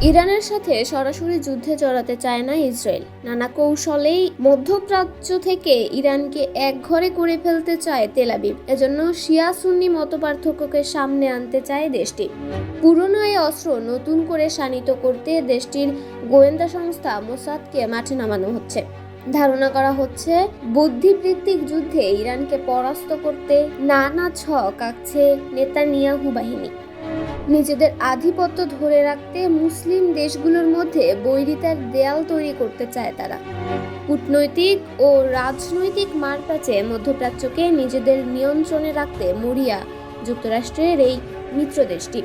ইরানের সাথে সরাসরি যুদ্ধে জড়াতে চায় না ইসরায়েল। নানা কৌশলেই মধ্যপ্রাচ্য থেকে ইরানকে একঘরে করে ফেলতে চায় তেল আবিব। এজন্য শিয়া সুন্নি মতপার্থক্যকে সামনে আনতে চায় দেশটি। পুরনো এই অস্ত্র নতুন করে শানিত করতে দেশটির গোয়েন্দা সংস্থা মোসাদকে মাঠে নামানো হচ্ছে। ধারণা করা হচ্ছে বুদ্ধিবৃত্তিক যুদ্ধে ইরানকে পরাস্ত করতে নানা ছক আঁকছে নেতানিয়াহু বাহিনী। নিজেদের আধিপত্য ধরে রাখতে মুসলিম দেশগুলোর মধ্যে বৈরিতার দেয়াল তৈরি করতে চায় তারা। কূটনৈতিক ও রাজনৈতিক মারপ্যাচে মধ্যপ্রাচ্যকে নিজেদের নিয়ন্ত্রণে রাখতে মরিয়া যুক্তরাষ্ট্রের এই মিত্র দেশটি।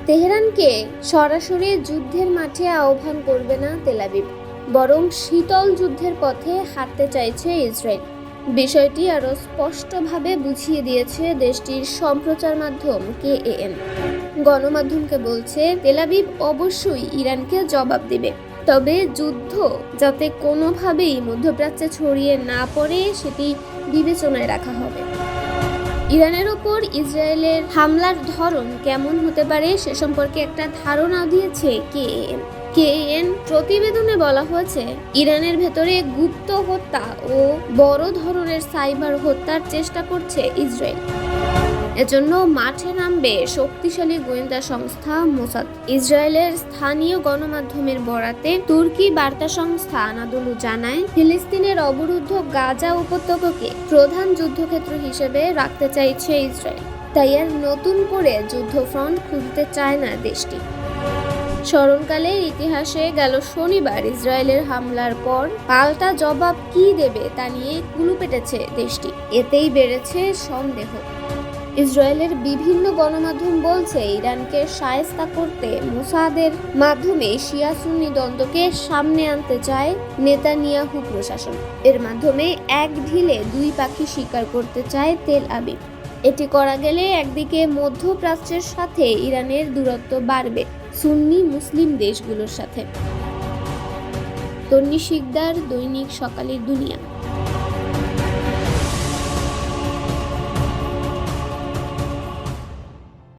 তেহরানকে সরাসরি যুদ্ধের মাঠে আহ্বান করবে না তেল আবিব, বরং শীতল যুদ্ধের পথে হাঁটতে চাইছে ইসরায়েল। বিষয়টি আরও স্পষ্টভাবে বুঝিয়ে দিয়েছে দেশটির সম্প্রচার মাধ্যম কেএন। গণমাধ্যমকে বলছে তেল আবিব অবশ্যই ইরানকে জবাব দেবে, তবে যুদ্ধ যাতে কোনোভাবেই মধ্যপ্রাচ্যে ছড়িয়ে না পড়ে সেটি বিবেচনায় রাখা হবে। ইরানের ওপর ইসরায়েলের হামলার ধরন কেমন হতে পারে সে সম্পর্কে একটা ধারণা দিয়েছে কেএন প্রতিবেদনে বলা হয়েছে, ইরানের ভেতরে গুপ্ত হত্যা ও বড় ধরনের সাইবার হত্যার চেষ্টা করছে ইসরায়েল। এজন্য মাঠে নামবে শক্তিশালী গোয়েন্দা সংস্থা মোসাদ। ইসরায়েলের স্থানীয় গণমাধ্যমের বরাতে তুর্কি বার্তা সংস্থা আনাদোলু জানায়, ফিলিস্তিনের অবরুদ্ধ গাজা উপত্যকাকে প্রধান যুদ্ধক্ষেত্র হিসেবে রাখতে চাইছে ইসরায়েল। তাই আর নতুন করে যুদ্ধফ্রন্ট খুঁজতে চায় না দেশটি। স্মরণকালের ইতিহাসে গেল শনিবার ইসরায়েলের হামলার পর পাল্টা জবাব কি দেবে তা নিয়ে কুলু পেটেছে দেশটি। এতেই বেড়েছে সন্দেহ। ইসরায়েলের বিভিন্ন গণমাধ্যম বলছে, ইরানকে শায়েস্তা করতে মোসাদের মাধ্যমে শিয়া সুন্নি দ্বন্দ্বকে সামনে আনতে চায় নেতানিয়াহু প্রশাসন। এর মাধ্যমে এক ঢিলে দুই পাখি শিকার করতে চায় তেল আবিব। এটি করা গেলে একদিকে মধ্যপ্রাচ্যের সাথে ইরানের দূরত্ব বাড়বে সুন্নি মুসলিম দেশগুলোর সাথে। তন্নি শিকদার, দৈনিক সকালের দুনিয়া।